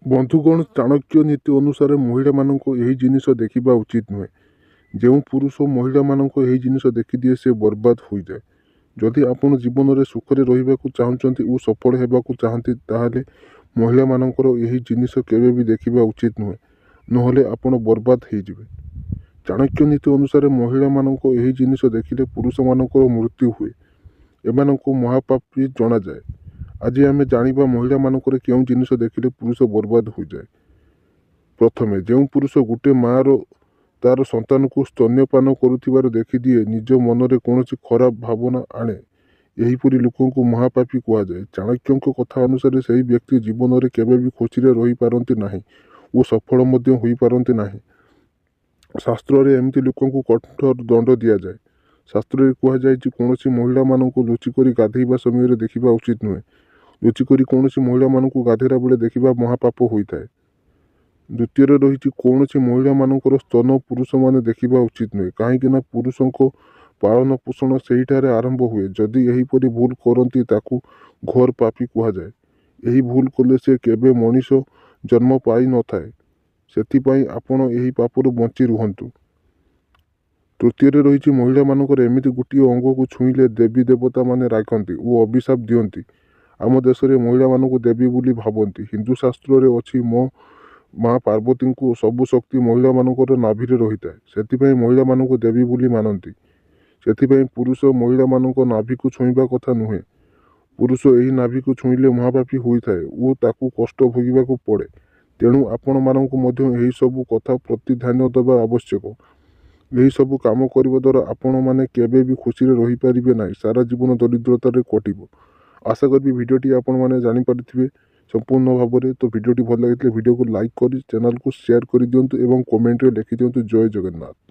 ବନ୍ଧୁଗଣ, ଚାଣକ୍ୟ ନୀତି ଅନୁସାରେ ମହିଳାମାନଙ୍କୁ ଏହି ଜିନିଷ ଦେଖିବା ଉଚିତ ନୁହେଁ। ଯେଉଁ ପୁରୁଷ ମହିଳାମାନଙ୍କୁ ଏହି ଜିନିଷ ଦେଖିଦିଏ ସେ ବର୍ବାଦ ହୋଇଯାଏ। ଯଦି ଆପଣ ଜୀବନରେ ସୁଖରେ ରହିବାକୁ ଚାହୁଁଛନ୍ତି ଓ ସଫଳ ହେବାକୁ ଚାହାନ୍ତି ତାହେଲେ ମହିଳାମାନଙ୍କର ଏହି ଜିନିଷ କେବେ ବି ଦେଖିବା ଉଚିତ ନୁହେଁ, ନହେଲେ ଆପଣ ବର୍ବାଦ ହେଇଯିବେ। ଚାଣକ୍ୟ ନୀତି ଅନୁସାରେ ମହିଳାମାନଙ୍କ ଏହି ଜିନିଷ ଦେଖିଲେ ପୁରୁଷମାନଙ୍କର ମୃତ୍ୟୁ ହୁଏ। ଏମାନଙ୍କୁ ମହାପାପୀ ଜଣାଯାଏ। ଆଜି ଆମେ ଜାଣିବା ମହିଳାମାନଙ୍କର କେଉଁ ଜିନିଷ ଦେଖିଲେ ପୁରୁଷ ବର୍ବାଦ ହୋଇଯାଏ। ପ୍ରଥମେ, ଯେଉଁ ପୁରୁଷ ଗୋଟେ ମାଆର ତାର ସନ୍ତାନକୁ ସ୍ତନ୍ୟପାନ କରୁଥିବାର ଦେଖିଦିଏ ନିଜ ମନରେ କୌଣସି ଖରାପ ଭାବନା ଆଣେ, ଏହିପରି ଲୋକଙ୍କୁ ମହାପାପୀ କୁହାଯାଏ। ଚାଣକ୍ୟଙ୍କ କଥା ଅନୁସାରେ ସେହି ବ୍ୟକ୍ତି ଜୀବନରେ କେବେ ବି ଖୁସିରେ ରହିପାରନ୍ତି ନାହିଁ ଓ ସଫଳ ମଧ୍ୟ ହୋଇପାରନ୍ତି ନାହିଁ। ଶାସ୍ତ୍ରରେ ଏମିତି ଲୋକଙ୍କୁ କଠୋର ଦଣ୍ଡ ଦିଆଯାଏ। ଶାସ୍ତ୍ରରେ କୁହାଯାଇଛି କୌଣସି ମହିଳାମାନଙ୍କୁ ଲୁଚିକରି ଗାଧୋଇବା ସମୟରେ ଦେଖିବା ଉଚିତ ନୁହେଁ। ଲୁଚିକରି କୌଣସି ମହିଳାମାନଙ୍କୁ ଗାଧୋଇଲା ବେଳେ ଦେଖିବା ମହାପାପ ହୋଇଥାଏ। ଦ୍ୱିତୀୟରେ ରହିଛି, କୌଣସି ମହିଳାମାନଙ୍କର ସ୍ତନ ପୁରୁଷମାନେ ଦେଖିବା ଉଚିତ ନୁହେଁ, କାହିଁକି ନା ପୁରୁଷଙ୍କ ପାଳନ ପୋଷଣ ସେହିଠାରେ ଆରମ୍ଭ ହୁଏ। ଯଦି ଏହିପରି ଭୁଲ କରନ୍ତି ତାକୁ ଘୋର ପାପୀ କୁହାଯାଏ। ଏହି ଭୁଲ କଲେ ସେ କେବେ ମଣିଷ ଜନ୍ମ ପାଇନଥାଏ। ସେଥିପାଇଁ ଆପଣ ଏହି ପାପରୁ ବଞ୍ଚି ରୁହନ୍ତୁ। ତୃତୀୟରେ ରହିଛି, ମହିଳାମାନଙ୍କର ଏମିତି ଗୋଟିଏ ଅଙ୍ଗକୁ ଛୁଇଁଲେ ଦେବୀ ଦେବତାମାନେ ରାଗନ୍ତି ଓ ଅଭିଶାପ ଦିଅନ୍ତି। ଆମ ଦେଶରେ ମହିଳାମାନଙ୍କୁ ଦେବୀ ବୋଲି ଭାବନ୍ତି। ହିନ୍ଦୁ ଶାସ୍ତ୍ରରେ ଅଛି ମା ପାର୍ବତୀଙ୍କୁ ସବୁ ଶକ୍ତି ମହିଳାମାନଙ୍କର ନାଭିରେ ରହିଥାଏ। ସେଥିପାଇଁ ମହିଳାମାନଙ୍କୁ ଦେବୀ ବୋଲି ମାନନ୍ତି। ସେଥିପାଇଁ ପୁରୁଷ ମହିଳାମାନଙ୍କ ନାଭିକୁ ଛୁଇଁବା କଥା ନୁହେଁ। ପୁରୁଷ ଏହି ନାଭିକୁ ଛୁଇଁଲେ ମହାପାପୀ ହୋଇଥାଏ ଓ ତାକୁ କଷ୍ଟ ଭୋଗିବାକୁ ପଡ଼େ। ତେଣୁ ଆପଣମାନଙ୍କୁ ମଧ୍ୟ ଏହିସବୁ କଥା ପ୍ରତି ଧ୍ୟାନ ଦେବା ଆବଶ୍ୟକ। ଏହିସବୁ କାମ କରିବା ଦ୍ୱାରା ଆପଣମାନେ କେବେ ବି ଖୁସିରେ ରହିପାରିବେ ନାହିଁ, ସାରା ଜୀବନ ଦରିଦ୍ରତାରେ କଟିବ। ଆଶା କରିବି ଭିଡ଼ିଓଟି ଆପଣମାନେ ଜାଣିପାରିଥିବେ ସମ୍ପୂର୍ଣ୍ଣ ଭାବରେ। ତ ଭିଡ଼ିଓଟି ଭଲ ଲାଗିଥିଲେ ଭିଡ଼ିଓକୁ ଲାଇକ୍ କରି ଚ୍ୟାନେଲକୁ ସେୟାର କରିଦିଅନ୍ତୁ ଏବଂ କମେଣ୍ଟରେ ଲେଖିଦିଅନ୍ତୁ ଜୟ ଜଗନ୍ନାଥ।